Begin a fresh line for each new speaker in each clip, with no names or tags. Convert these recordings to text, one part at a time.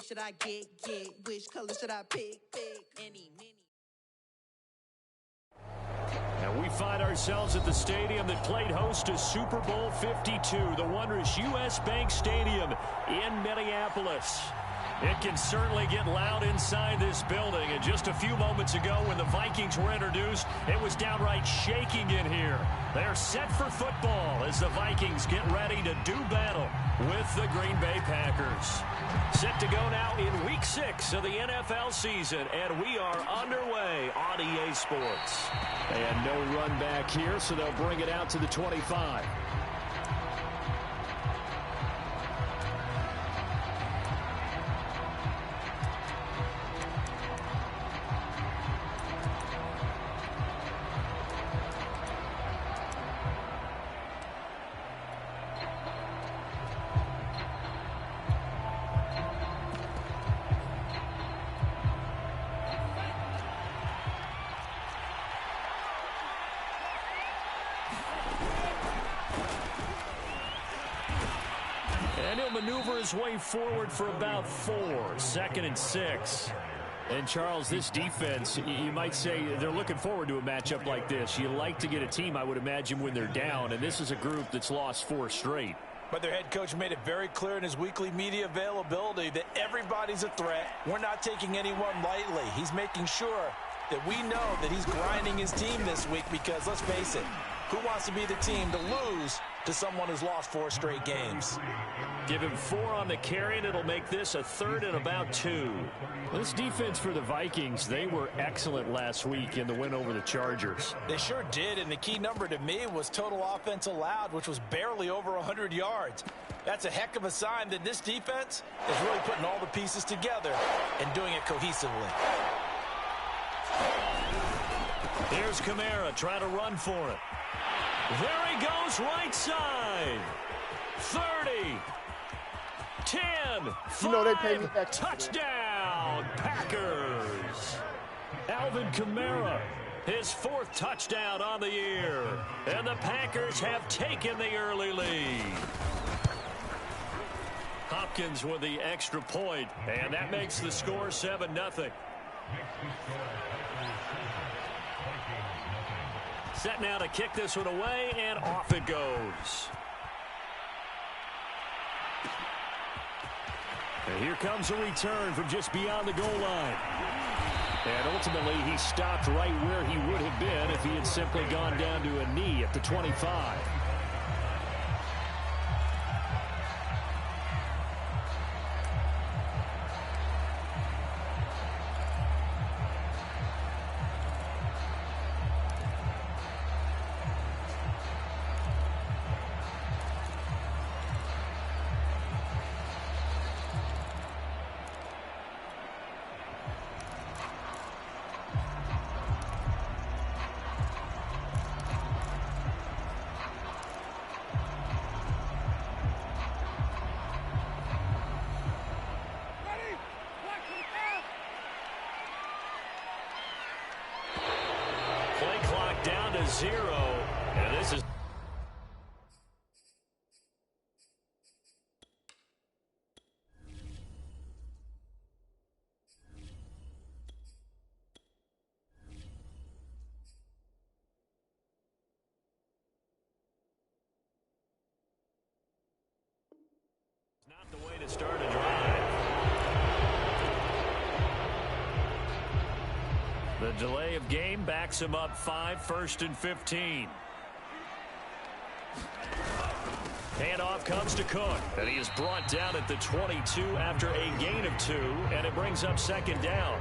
should I get? Which color should I pick? Any.
And we find ourselves at the stadium that played host to Super Bowl 52, the wondrous U.S. Bank Stadium in Minneapolis. It can certainly get loud inside this building. And just a few moments ago when the Vikings were introduced, it was downright shaking in here. They're set for football as the Vikings get ready to do battle with the Green Bay Packers. Set to go now in Week 6 of the NFL season, and we are underway on EA Sports. And no run back here, so they'll bring it out to the 25. And he'll maneuver his way forward for about 4, 2nd and 6. And, Charles, this defense, you might say they're looking forward to a matchup like this. You like to get a team, I would imagine, when they're down, and this is a group that's lost 4 straight.
But their head coach made it very clear in his weekly media availability that everybody's a threat. We're not taking anyone lightly. He's making sure that we know that he's grinding his team this week because, let's face it, who wants to be the team to lose to someone who's lost 4 straight games?
Give him 4 on the carry, and it'll make this a 3rd and about 2. This defense for the Vikings, they were excellent last week in the win over the Chargers.
They sure did, and the key number to me was total offense allowed, which was barely over 100 yards. That's a heck of a sign that this defense is really putting all the pieces together and doing it cohesively.
Here's Kamara trying to run for it. There he goes, right side. 30. 10. 5.
They paid me back.
Touchdown, Packers. Alvin Kamara, his 4th touchdown on the year. And the Packers have taken the early lead. Hopkins with the extra point, and that makes the score 7-0. Set now to kick this one away, and off it goes. And here comes a return from just beyond the goal line. And ultimately, he stopped right where he would have been if he had simply gone down to a knee at the 25. Down to 0, and this is not the way to start a drive. The delay of game backs him up 5, 1st and 15. Handoff comes to Cook, and he is brought down at the 22 after a gain of 2, and it brings up 2nd down.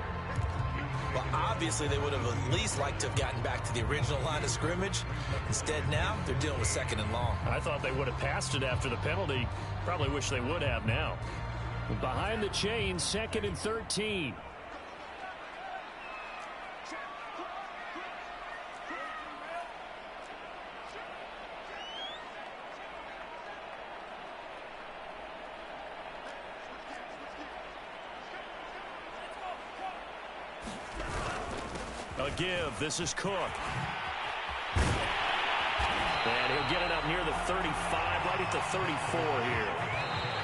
Well, obviously they would have at least liked to have gotten back to the original line of scrimmage. Instead now, they're dealing with 2nd and long.
I thought they would have passed it after the penalty. Probably wish they would have now. Behind the chain, 2nd and 13. A give. This is Cook. And he'll get it up near the 35, right at the 34 here.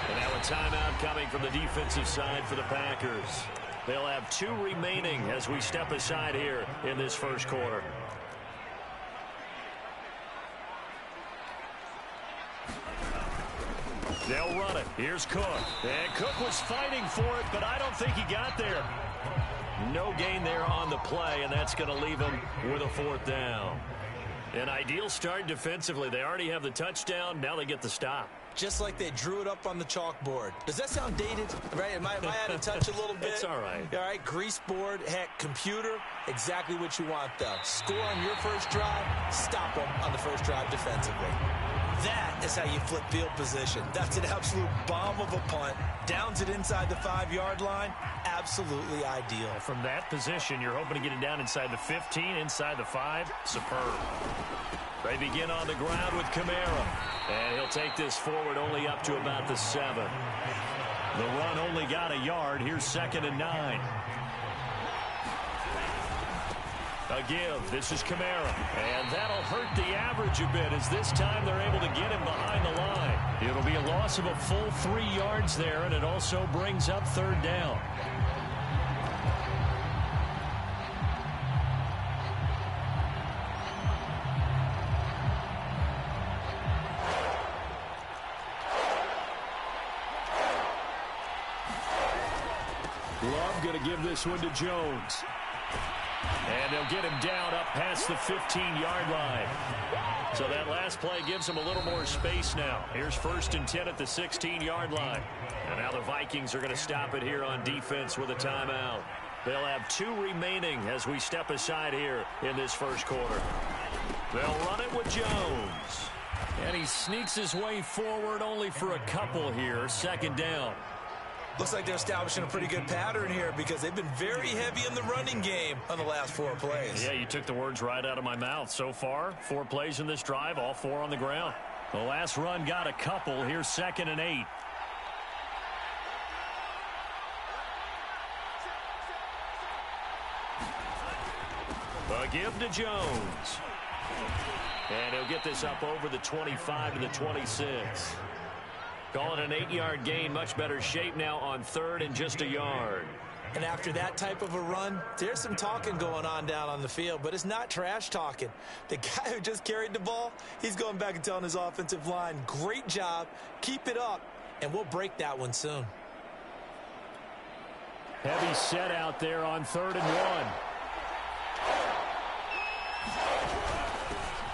And that A timeout coming from the defensive side for the Packers. They'll have 2 remaining as we step aside here in this first quarter. They'll run it. Here's Cook. And Cook was fighting for it, but I don't think he got there. No gain there on the play, and that's going to leave him with a 4th down. An ideal start defensively. They already have the touchdown. Now they get the stop.
Just like they drew it up on the chalkboard. Does that sound dated? Right? Am I out of touch a little bit?
It's all right.
All right, grease board, heck, computer, exactly what you want, though. Score on your first drive, stop them on the first drive defensively. That is how you flip field position. That's an absolute bomb of a punt. Downs it inside the 5-yard line. Absolutely ideal.
From that position, you're hoping to get it down inside the 15, inside the 5. Superb. They begin on the ground with Kamara. And he'll take this forward only up to about the 7. The run only got a yard. Here's 2nd and 9. A give. This is Kamara. And that'll hurt the average a bit as this time they're able to get him behind the line. It'll be a loss of a full 3 yards there, and it also brings up 3rd down. Love going to give this one to Jones. And they'll get him down up past the 15-yard line. So that last play gives him a little more space now. Here's 1st and 10 at the 16-yard line. And now the Vikings are going to stop it here on defense with a timeout. They'll have 2 remaining as we step aside here in this first quarter. They'll run it with Jones. And he sneaks his way forward only for a couple here. 2nd down.
Looks like they're establishing a pretty good pattern here because they've been very heavy in the running game on the last 4 plays.
Yeah, you took the words right out of my mouth. So far, 4 plays in this drive, all 4 on the ground. The last run got a couple. Here's 2nd and 8. A give to Jones. And he'll get this up over the 25 to the 26. Call it an 8-yard gain. Much better shape now on 3rd and just a yard.
And after that type of a run, there's some talking going on down on the field, but it's not trash talking. The guy who just carried the ball, he's going back and telling his offensive line, great job, keep it up, and we'll break that one soon.
Heavy set out there on 3rd and 1.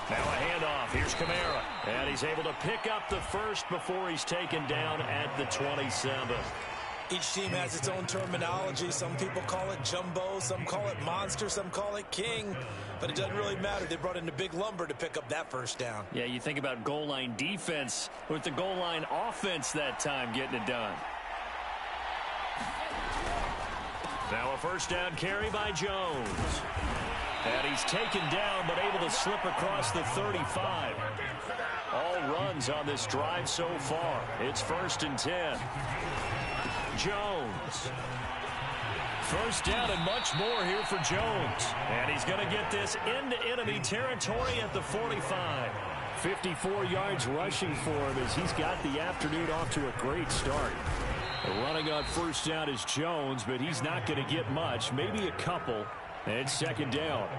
Now a handoff. Here's Kamara. And he's able to pick up the 1st before he's taken down at the 27.
Each team has its own terminology. Some people call it jumbo, some call it monster, some call it king. But it doesn't really matter. They brought in the big lumber to pick up that 1st down.
Yeah, you think about goal line defense with the goal line offense that time getting it done. Now a 1st down carry by Jones. And he's taken down, but able to slip across the 35. All runs on this drive so far. It's 1st and 10. Jones. 1st down and much more here for Jones. And he's going to get this into enemy territory at the 45. 54 yards rushing for him as he's got the afternoon off to a great start. Running on 1st down is Jones, but he's not going to get much, maybe a couple. And 2nd down.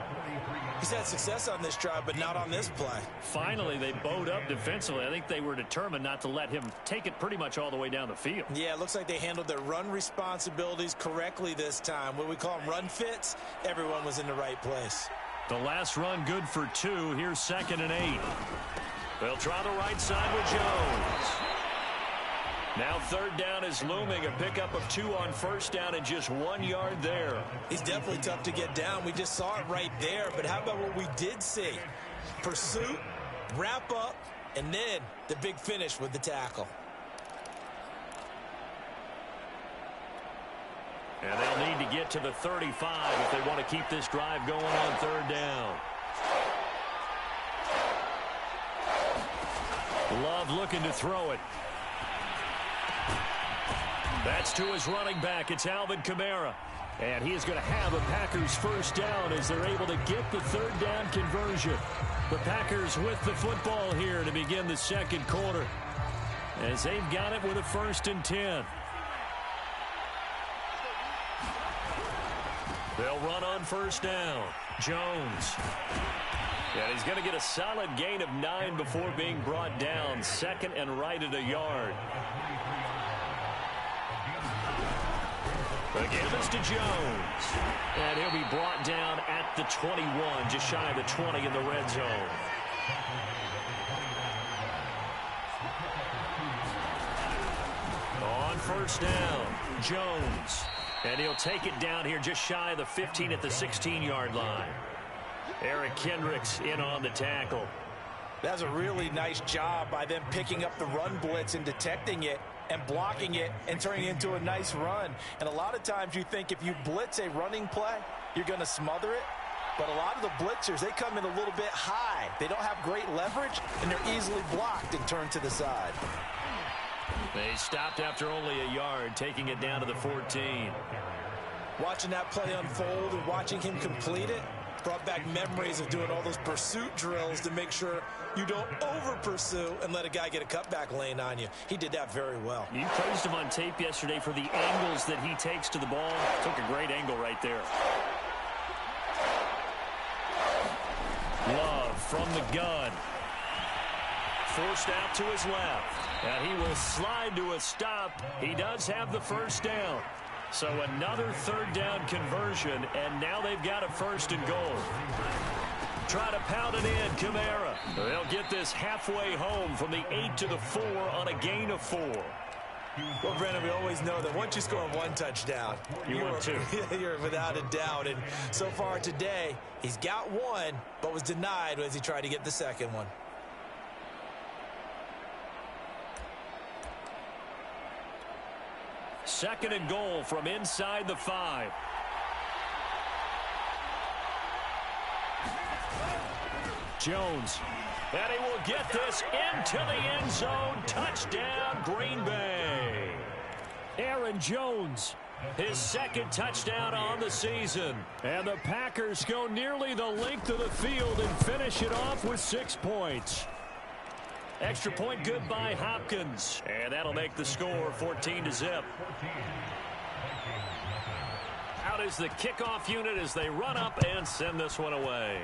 He's had success on this drive, but not on this play.
Finally, they bowed up defensively. I think they were determined not to let him take it pretty much all the way down the field.
Yeah, it looks like they handled their run responsibilities correctly this time. What we call them run fits, everyone was in the right place.
The last run good for 2. Here's 2nd and 8. They'll try the right side with Jones. Now 3rd down is looming. A pickup of 2 on 1st down and just 1 yard there.
He's definitely tough to get down. We just saw it right there. But how about what we did see? Pursuit, wrap up, and then the big finish with the tackle.
And they'll need to get to the 35 if they want to keep this drive going on 3rd down. Love looking to throw it. That's to his running back. It's Alvin Kamara. And he is going to have a Packers 1st down as they're able to get the 3rd down conversion. The Packers with the football here to begin the 2nd quarter. as they've got it with a 1st and 10. They'll run on 1st down. Jones. And he's going to get a solid gain of 9 before being brought down. 2nd and right at a yard. Again, this to Jones. And he'll be brought down at the 21, just shy of the 20 in the red zone. On 1st down, Jones. And he'll take it down here just shy of the 15 at the 16-yard line. Eric Kendricks in on the tackle.
That's a really nice job by them picking up the run blitz and detecting it and blocking it and turning it into a nice run. And a lot of times you think if you blitz a running play, you're going to smother it. But a lot of the blitzers, they come in a little bit high. They don't have great leverage, and they're easily blocked and turned to the side.
They stopped after only a yard, taking it down to the 14.
Watching that play unfold and watching him complete it brought back memories of doing all those pursuit drills to make sure you don't over-pursue and let a guy get a cutback lane on you. He did that very well.
You praised him on tape yesterday for the angles that he takes to the ball. Took a great angle right there. Love from the gun. Forced out to his left. And he will slide to a stop. He does have the 1st down. So another 3rd down conversion, and now they've got a 1st and goal. Try to pound it in, Kamara. They'll get this halfway home from the 8 to the 4 on a gain of 4.
Well, Brennan, we always know that once you score 1 touchdown, you're without a doubt. And so far today, he's got 1, but was denied as he tried to get the 2nd one.
Second and goal from inside the 5. Jones. And he will get this into the end zone. Touchdown, Green Bay. Aaron Jones, his 2nd touchdown on the season. And the Packers go nearly the length of the field and finish it off with 6 points. Extra point good by Hopkins. And that'll make the score 14-0. Out is the kickoff unit as they run up and send this one away.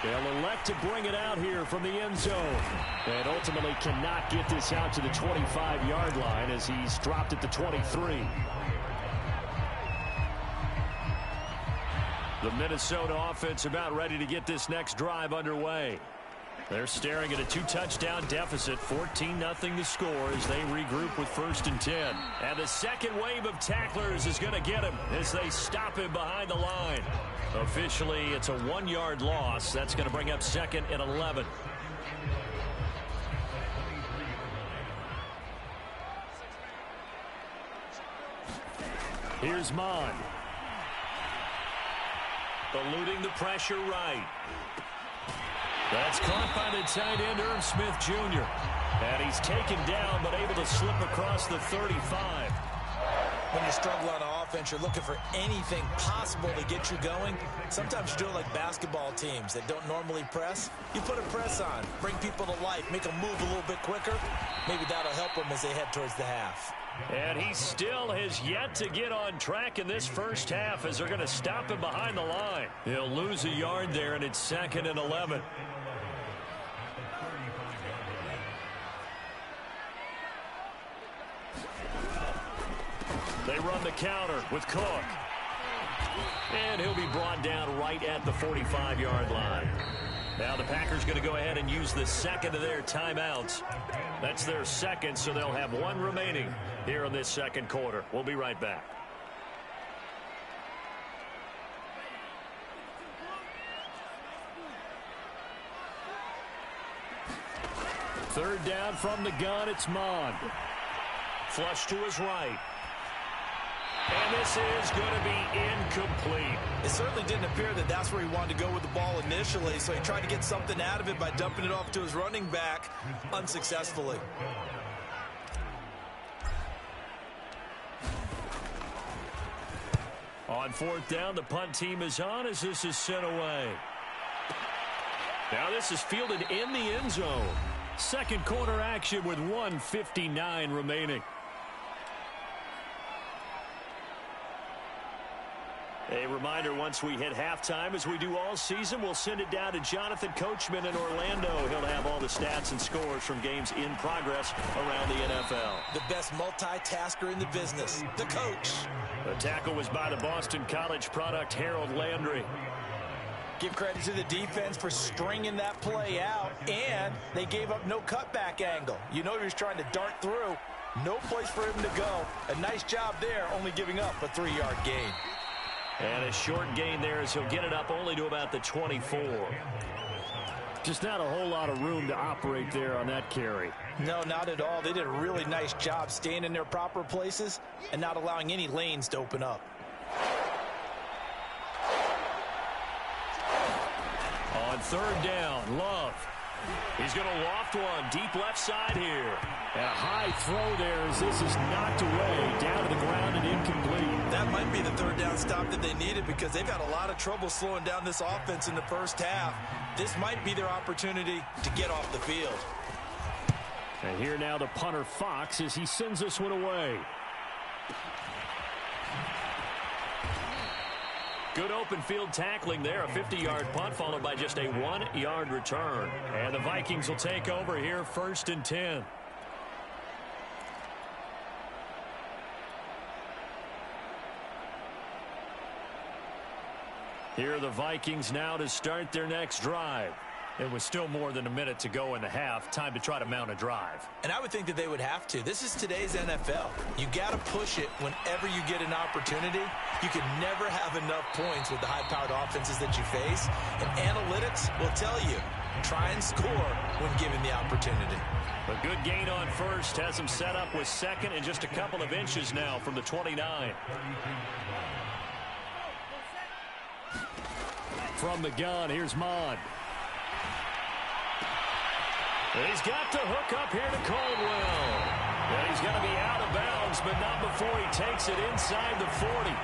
They'll elect to bring it out here from the end zone. And ultimately cannot get this out to the 25-yard line as he's dropped at the 23. The Minnesota offense about ready to get this next drive underway. They're staring at a 2-touchdown deficit, 14-0 to score as they regroup with 1st and 10. And the second wave of tacklers is going to get him as they stop him behind the line. Officially, it's a 1-yard loss. That's going to bring up 2nd and 11. Here's Mon. Eluding the pressure right. That's caught by the tight end, Irv Smith Jr. And he's taken down, but able to slip across the 35.
When you struggle on offense, you're looking for anything possible to get you going. Sometimes you do it like basketball teams that don't normally press. You put a press on, bring people to life, make them move a little bit quicker. Maybe that'll help them as they head towards the half.
And he still has yet to get on track in this first half as they're going to stop him behind the line. He'll lose a yard there, and it's 2nd and 11. They run the counter with Cook. And he'll be brought down right at the 45-yard line. Now the Packers going to go ahead and use the 2nd of their timeouts. That's their 2nd, so they'll have 1 remaining here in this 2nd quarter. We'll be right back. Third down from the gun, it's Mon. Flush to his right. And this is going to be incomplete.
It certainly didn't appear that that's where he wanted to go with the ball initially, so he tried to get something out of it by dumping it off to his running back unsuccessfully.
On 4th down, the punt team is on as this is sent away. Now this is fielded in the end zone. Second quarter action with 1:59 remaining. A reminder, once we hit halftime, as we do all season, we'll send it down to Jonathan Coachman in Orlando. He'll have all the stats and scores from games in progress around the NFL.
The best multitasker in the business, the coach.
The tackle was by the Boston College product, Harold Landry.
Give credit to the defense for stringing that play out, and they gave up no cutback angle. You know he was trying to dart through. No place for him to go. A nice job there, only giving up a 3-yard gain.
And a short gain there as he'll get it up only to about the 24. Just not a whole lot of room to operate there on that carry.
No, not at all. They did a really nice job staying in their proper places and not allowing any lanes to open up.
On third down, Love. He's going to loft one deep left side here. And a high throw there as this is knocked away, down to the ground and incomplete.
That might be the third down stop that they needed because they've had a lot of trouble slowing down this offense in the first half. This might be their opportunity to get off the field.
And here now the punter Fox as he sends this one away. Good open field tackling there. A 50-yard punt followed by just a 1-yard return. And the Vikings will take over here, 1st and 10. Here are the Vikings now to start their next drive. It was still more than a minute to go in the half. Time to try to mount a drive.
And I would think that they would have to. This is today's NFL. You got to push it whenever you get an opportunity. You can never have enough points with the high-powered offenses that you face. And analytics will tell you, try and score when given the opportunity.
A good gain on first has him set up with second and just a couple of inches now from the 29. From the gun, here's Mon. He's got to hook up here to Caldwell. And he's going to be out of bounds, but not before he takes it inside the 40.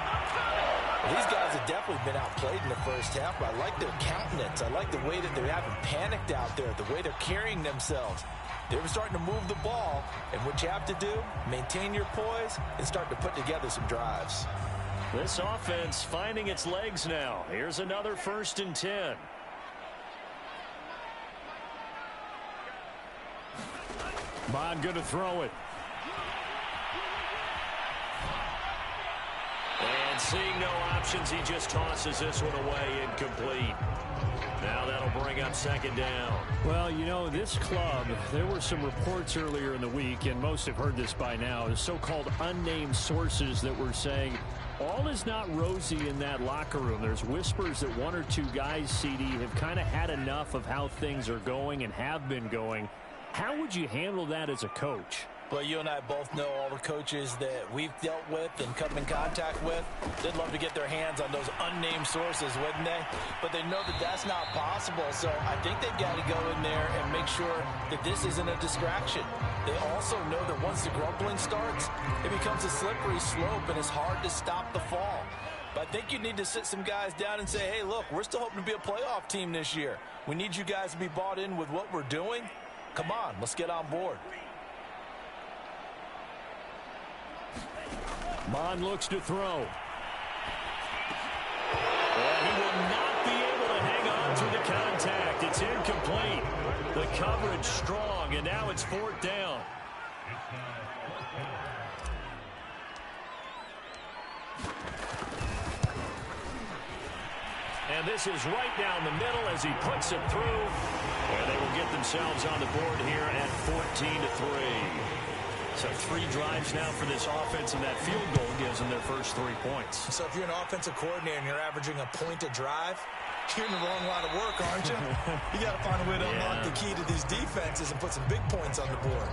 These guys have definitely been outplayed in the first half, but I like their countenance. I like the way that they haven't panicked out there, the way they're carrying themselves. They were starting to move the ball, and what you have to do, maintain your poise and start to put together some drives.
This offense finding its legs now. Here's another 1st and 10. Bond going to throw it. And seeing no options, he just tosses this one away, incomplete. Now that'll bring up 2nd down. Well, you know, this club, there were some reports earlier in the week, and most have heard this by now, the so-called unnamed sources that were saying all is not rosy in that locker room. There's whispers that 1 or 2 guys, CD, have kind of had enough of how things are going and have been going. How would you handle that as a coach?
Well, you and I both know all the coaches that we've dealt with and come in contact with. They'd love to get their hands on those unnamed sources, wouldn't they? But they know that that's not possible, so I think they've got to go in there and make sure that this isn't a distraction. They also know that once the grumbling starts, it becomes a slippery slope, and it's hard to stop the fall. But I think you need to sit some guys down and say, hey, look, we're still hoping to be a playoff team this year. We need you guys to be bought in with what we're doing. Come on, let's get on board.
Mon looks to throw. And he will not be able to hang on through the contact. It's incomplete. The coverage strong, and now it's 4th down. And this is right down the middle as he puts it through. And they will get themselves on the board here at 14-3. So 3 drives now for this offense, and that field goal gives them their first 3 points.
So if you're an offensive coordinator and you're averaging a point a drive, you're in the wrong line of work, aren't you? You got to find a way to unlock the key to these defenses and put some big points on the board.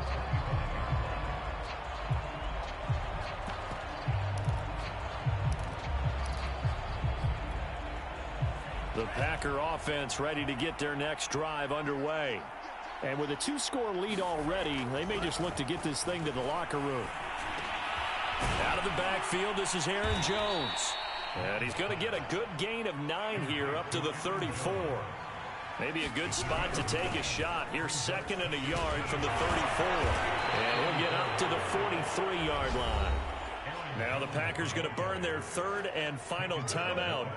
The Packer offense ready to get their next drive underway. And with a 2-score lead already, they may just look to get this thing to the locker room. Out of the backfield, this is Aaron Jones. And he's going to get a good gain of 9 here up to the 34. Maybe a good spot to take a shot. Here's 2nd and a yard from the 34. And he'll get up to the 43-yard line. Now the Packers going to burn their 3rd and final timeout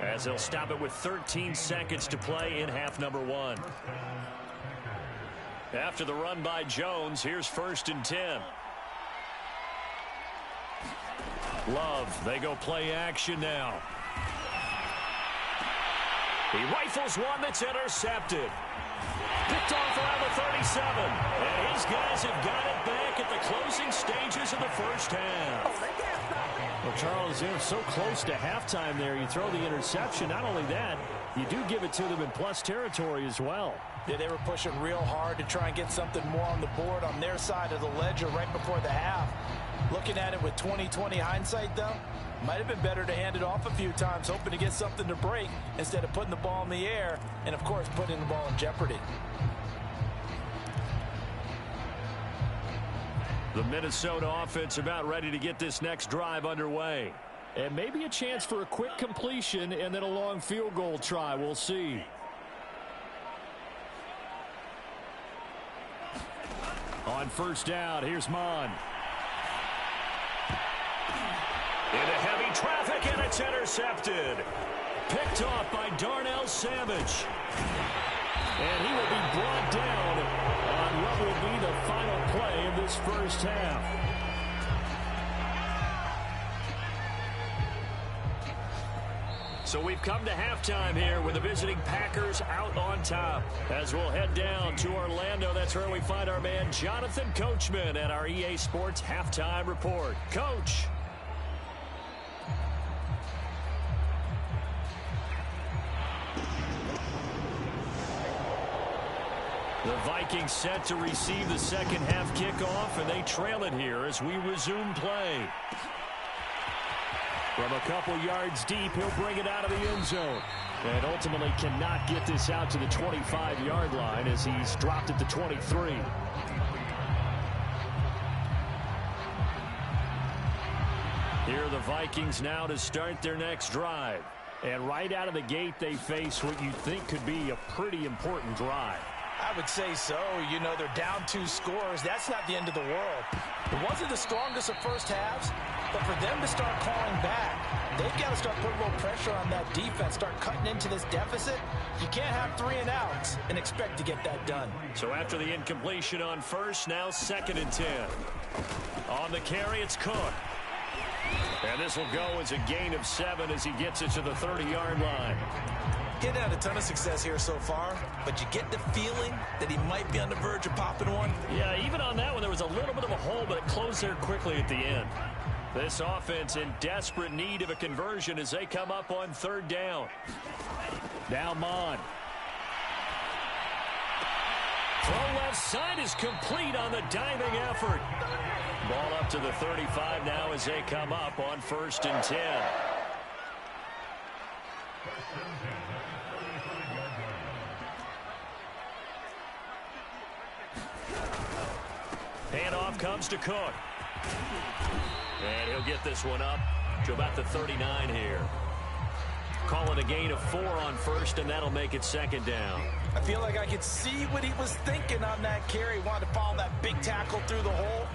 as they'll stop it with 13 seconds to play in half number 1. After the run by Jones, here's 1st and 10. Love, they go play action now. He rifles one that's intercepted. Picked off around the 37. And his guys have got it back at the closing stages of the first half.
Well, Charles, they're so close to halftime there. You throw the interception. Not only that, you do give it to them in plus territory as well.
Yeah, they were pushing real hard to try and get something more on the board on their side of the ledger right before the half. Looking at it with 20/20 hindsight, though, might have been better to hand it off a few times, hoping to get something to break instead of putting the ball in the air and, of course, putting the ball in jeopardy.
The Minnesota offense about ready to get this next drive underway.
And maybe a chance for a quick completion and then a long field goal try. We'll see. On 1st down, here's Mon.
Into heavy traffic, and it's intercepted. Picked off by Darnell Savage. And he will be brought down on what will be the final play of this first half. So we've come to halftime here with the visiting Packers out on top. As we'll head down to Orlando, that's where we find our man Jonathan Coachman at our EA Sports Halftime Report. Coach. The Vikings set to receive the second half kickoff, and they trail it here as we resume play. From a couple yards deep, he'll bring it out of the end zone. And ultimately cannot get this out to the 25-yard line as he's dropped at the 23. Here are the Vikings now to start their next drive. And right out of the gate, they face what you think could be a pretty important drive.
I would say so. You know, they're down 2 scores. That's not the end of the world. It wasn't the strongest of first halves, but for them to start calling back, they've got to start putting a little pressure on that defense, start cutting into this deficit. You can't have 3 and outs and expect to get that done.
So after the incompletion on first, now 2nd and 10. On the carry, it's Cook. And this will go as a gain of 7 as he gets it to the 30-yard line.
Getting had a ton of success here so far, but you get the feeling that he might be on the verge of popping one.
Yeah, even on that one, there was a little bit of a hole, but it closed there quickly at the end. This offense in desperate need of a conversion as they come up on 3rd down. Now Mon. Throw left side is complete on the diving effort. Ball up to the 35 now as they come up on 1st and 10. Handoff comes to Cook. And he'll get this one up to about the 39 here. Call it a gain of 4 on first, and that'll make it 2nd down.
I feel like I could see what he was thinking on that carry. Wanted to follow that big tackle through the hole.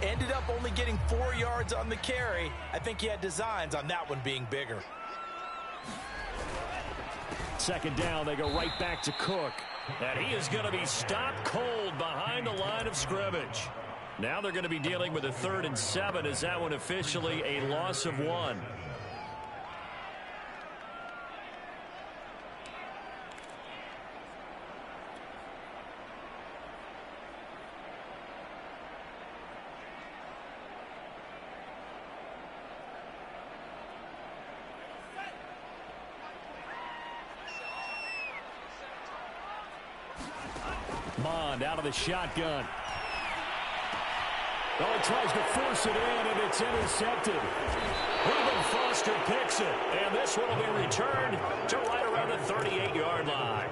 Ended up only getting 4 yards on the carry. I think he had designs on that one being bigger.
2nd down, they go right back to Cook. And he is going to be stopped cold behind the line of scrimmage. Now they're going to be dealing with a 3rd and 7 as that one officially a loss of 1. Mond out of the shotgun. Oh, he tries to force it in, and it's intercepted. Reuben Foster picks it, and this one will be returned to right around the 38-yard line.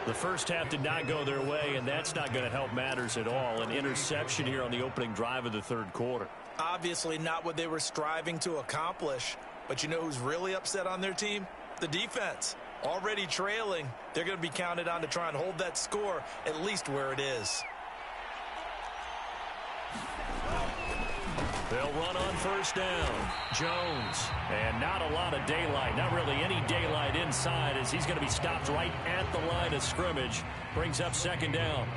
The first half did not go their way, and that's not going to help matters at all. An interception here on the opening drive of the 3rd quarter.
Obviously not what they were striving to accomplish, but you know who's really upset on their team? The defense. Already trailing, they're going to be counted on to try and hold that score at least where it is.
They'll run on first down. Jones. And not a lot of daylight. Not really any daylight inside as he's going to be stopped right at the line of scrimmage. Brings up second down.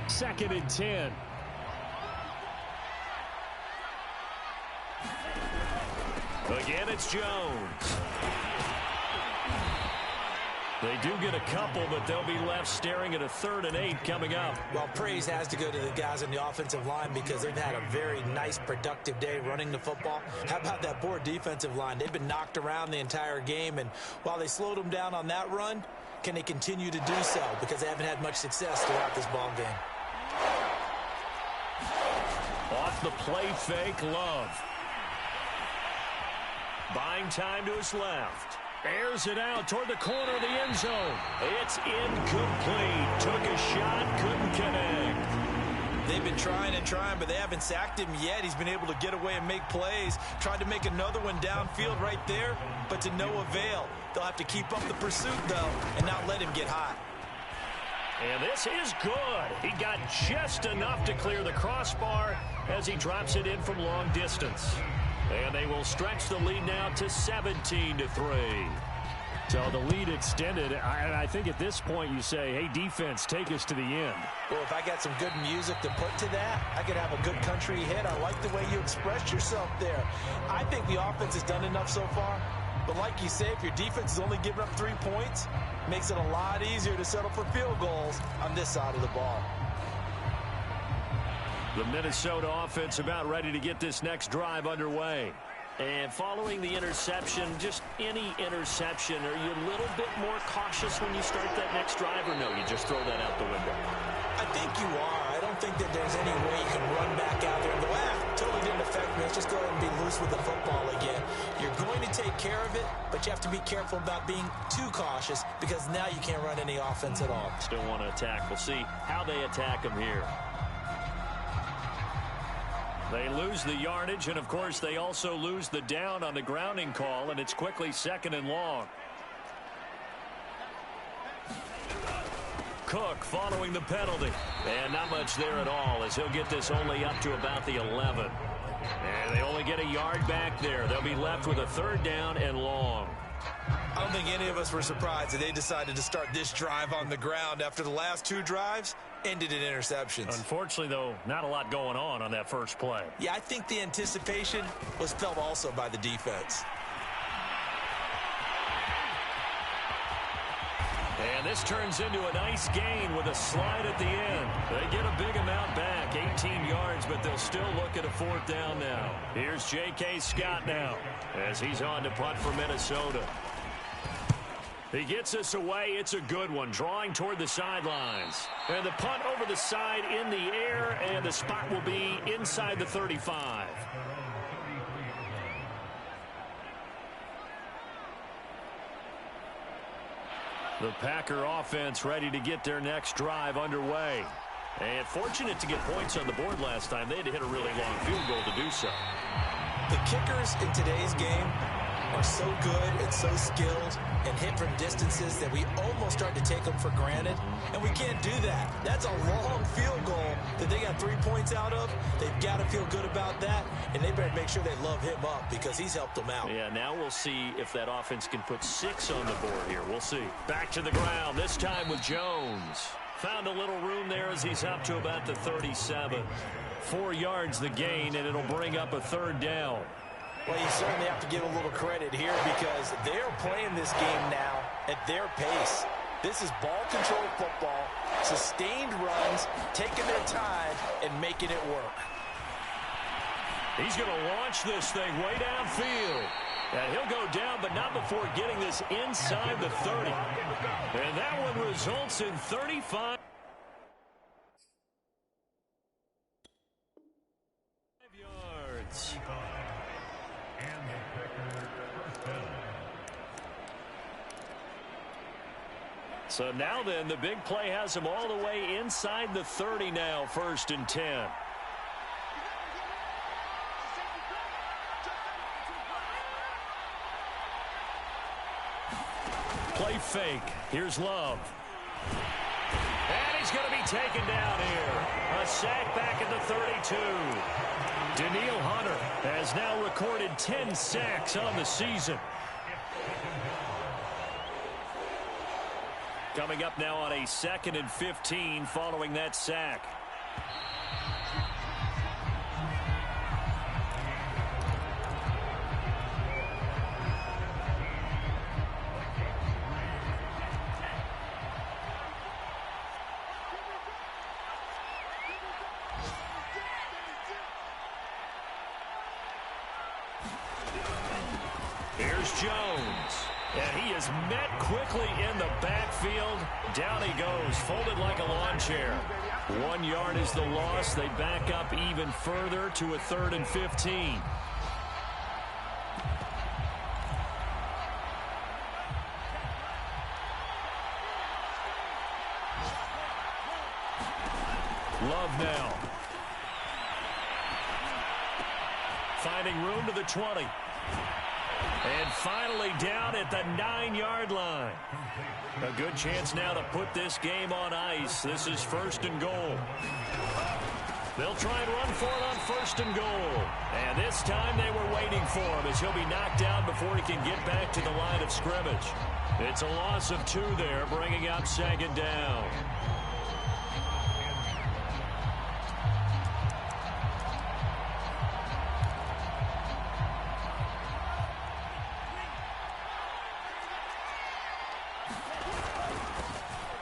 Second and 10. Again, it's Jones. They do get a couple, but they'll be left staring at a 3rd and 8 coming up.
Well, praise has to go to the guys on the offensive line because they've had a very nice, productive day running the football. How about that poor defensive line? They've been knocked around the entire game, and while they slowed them down on that run, can they continue to do so? Because they haven't had much success throughout this ball game.
Off the play fake, Love. Buying time to his left. Airs it out toward the corner of the end zone. It's incomplete. Took a shot, couldn't connect.
They've been trying and trying, but they haven't sacked him yet. He's been able to get away and make plays. Tried to make another one downfield right there, but to no avail. They'll have to keep up the pursuit, though, and not let him get hot.
And this is good. He got just enough to clear the crossbar as he drops it in from long distance. And they will stretch the lead now to 17-3. So the lead extended. I think at this point you say, hey, defense, take us to the end.
Well, if I got some good music to put to that, I could have a good country hit. I like the way you expressed yourself there. I think the offense has done enough so far. But like you say, if your defense is only giving up 3 points, makes it a lot easier to settle for field goals on this side of the ball.
The Minnesota offense about ready to get this next drive underway. And following the interception, just any interception, are you a little bit more cautious when you start that next drive, or no, you just throw that out the window?
I think you are. I don't think that there's any way you can run back out there and go, totally didn't affect me. Let's just go ahead and be loose with the football again. You're going to take care of it, but you have to be careful about being too cautious because now you can't run any offense at all.
Still want to attack. We'll see how they attack them here. They lose the yardage, and, of course, they also lose the down on the grounding call, and it's quickly 2nd and long. Cook following the penalty. And not much there at all as he'll get this only up to about the 11. And they only get a yard back there. They'll be left with a 3rd down and long.
I don't think any of us were surprised that they decided to start this drive on the ground after the last 2 drives ended in interceptions.
Unfortunately, though, not a lot going on that first play.
Yeah, I think the anticipation was felt also by the defense.
And this turns into a nice gain with a slide at the end. They get a big amount back, 18 yards, but they'll still look at a 4th down now. Here's J.K. Scott now as he's on to punt for Minnesota. He gets us away. It's a good one, drawing toward the sidelines. And the punt over the side in the air, and the spot will be inside the 35. The Packer offense ready to get their next drive underway. And fortunate to get points on the board last time. They had to hit a really long field goal to do so.
The kickers in today's game are so good and so skilled and hit from distances that we almost start to take them for granted, and we can't do that. That's a long field goal that they got 3 points out of. They've got to feel good about that, and they better make sure they love him up because he's helped them out.
Yeah, now we'll see if that offense can put 6 on the board here. We'll see. Back to the ground, this time with Jones. Found a little room there as he's up to about the 37. 4 yards the gain, and it'll bring up a 3rd down.
Well, you certainly have to give a little credit here because they're playing this game now at their pace. This is ball control football, sustained runs, taking their time, and making it work.
He's going to launch this thing way downfield. And he'll go down, but not before getting this inside the 30. And that one results in 35 yards. So now then, the big play has him all the way inside the 30 now, 1st and 10. play fake. Here's Love. And he's going to be taken down here. A sack back at the 32. Danielle Hunter has now recorded 10 sacks on the season. Coming up now on a 2nd and 15 following that sack. Here's Jones. And he is met quickly in the backfield. Down he goes, folded like a lawn chair. 1 yard is the loss. They back up even further to a 3rd and 15. Love now. Finding room to the 20. And finally down at the 9-yard line. A good chance now to put this game on ice. This is 1st and goal. They'll try and run for it on 1st and goal. And this time they were waiting for him as he'll be knocked down before he can get back to the line of scrimmage. It's a loss of 2 there, bringing up 2nd down.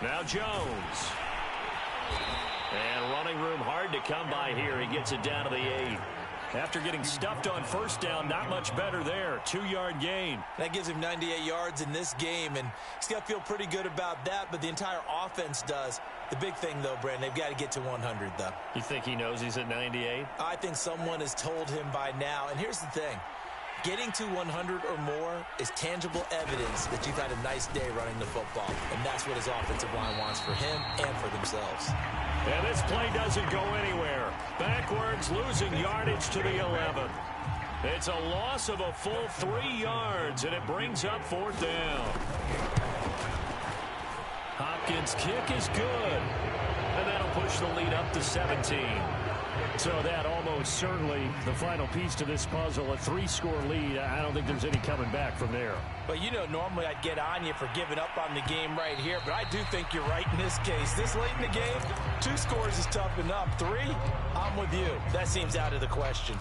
Now Jones. And running room hard to come by here. He gets it down to the 8. After getting stuffed on 1st down, not much better there. 2-yard gain.
That gives him 98 yards in this game, and he's got to feel pretty good about that, but the entire offense does. The big thing, though, Brandon, they've got to get to 100, though.
You think he knows he's at 98?
I think someone has told him by now, and here's the thing. Getting to 100 or more is tangible evidence that you've had a nice day running the football. And that's what his offensive line wants for him and for themselves.
And this play doesn't go anywhere. Backwards, losing yardage to the 11. It's a loss of a full 3 yards, and it brings up 4th down. Hopkins' kick is good. And that'll push the lead up to 17. So that almost certainly the final piece to this puzzle, a 3-score lead. I don't think there's any coming back from there.
But, you know, normally I'd get on you for giving up on the game right here, but I do think you're right in this case. This late in the game, 2 scores is tough enough. 3, I'm with you. That seems out of the question.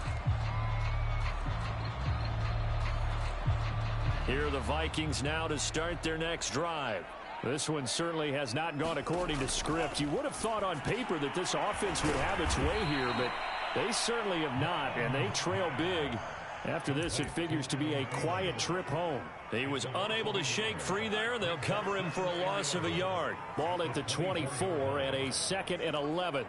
Here are the Vikings now to start their next drive. This one certainly has not gone according to script. You would have thought on paper that this offense would have its way here, but they certainly have not, and they trail big. After this, it figures to be a quiet trip home. He was unable to shake free there, and they'll cover him for a loss of a yard. Ball at the 24 and a 2nd and 11.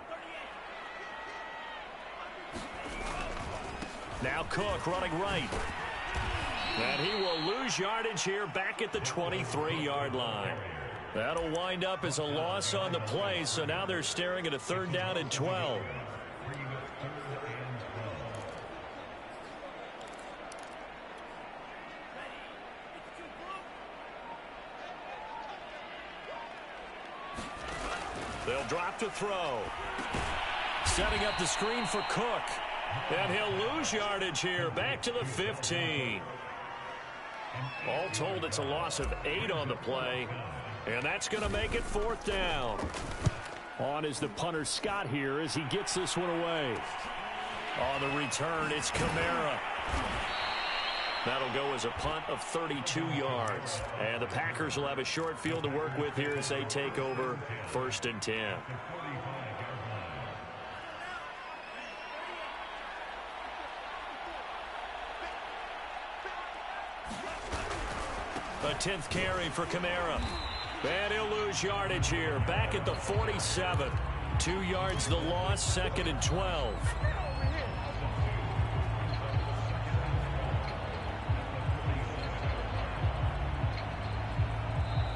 Now Cook running right. And he will lose yardage here back at the 23-yard line. That'll wind up as a loss on the play, so now they're staring at a 3rd down and 12. They'll drop to throw. Setting up the screen for Cook. And he'll lose yardage here back to the 15. All told, it's a loss of 8 on the play. And that's going to make it 4th down. On is the punter Scott here as he gets this one away. On the return, it's Kamara. That'll go as a punt of 32 yards. And the Packers will have a short field to work with here as they take over 1st and 10. A 10th carry for Kamara. And he'll lose yardage here. Back at the 47. 2 yards the loss, 2nd and 12.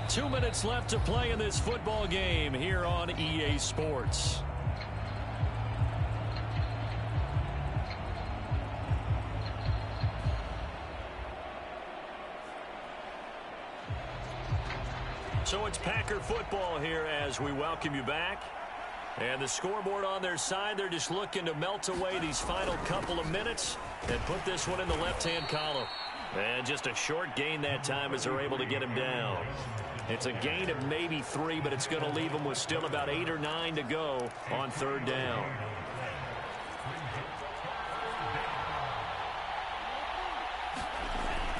Two minutes left to play in this football game here on EA Sports. So it's Packer football here as we welcome you back. And the scoreboard on their side, they're just looking to melt away these final couple of minutes and put this one in the left-hand column. And just a short gain that time as they're able to get him down. It's a gain of maybe 3, but it's going to leave them with still about 8 or 9 to go on third down.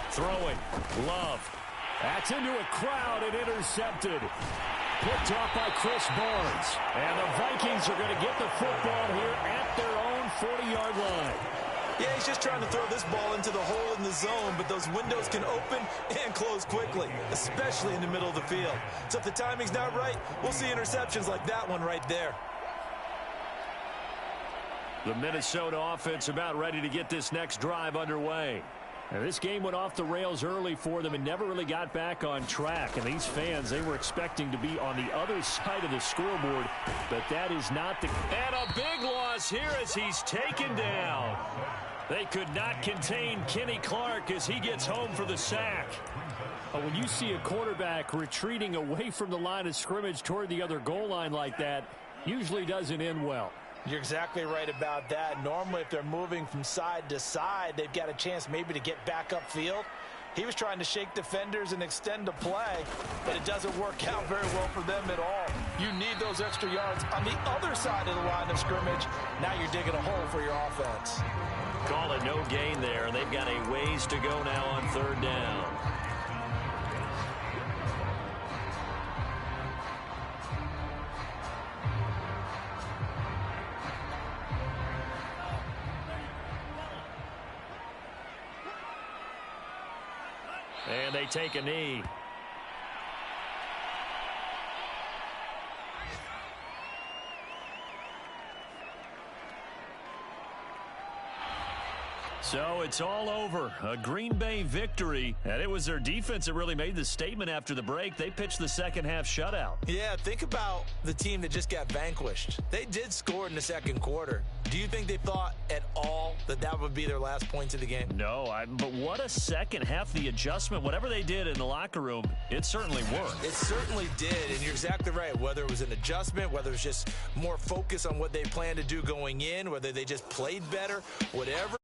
Throwing. Love. That's into a crowd and intercepted. Picked off by Chris Barnes. And the Vikings are going to get the football here at their own 40-yard line.
Yeah, he's just trying to throw this ball into the hole in the zone, but those windows can open and close quickly, especially in the middle of the field. So if the timing's not right, we'll see interceptions like that one right there.
The Minnesota offense about ready to get this next drive underway. Now, this game went off the rails early for them and never really got back on track. And these fans, they were expecting to be on the other side of the scoreboard, but that is not the... And a big loss here as he's taken down. They could not contain Kenny Clark as he gets home for the sack. When you see a quarterback retreating away from the line of scrimmage toward the other goal line like that, usually doesn't end well.
You're exactly right about that. Normally, if they're moving from side to side, they've got a chance maybe to get back upfield. He was trying to shake defenders and extend the play, but it doesn't work out very well for them at all. You need those extra yards on the other side of the line of scrimmage. Now you're digging a hole for your offense.
Call it no gain there, and they've got a ways to go now on third down. And they take a knee. So it's all over. A Green Bay victory. And it was their defense that really made the statement after the break. They pitched the second half shutout.
Yeah, think about the team that just got vanquished. They did score in the second quarter. Do you think they thought at all that that would be their last points of the game?
No, but what a second half. The adjustment, whatever they did in the locker room, it certainly worked.
It certainly did, and you're exactly right. Whether it was an adjustment, whether it was just more focus on what they planned to do going in, whether they just played better, whatever.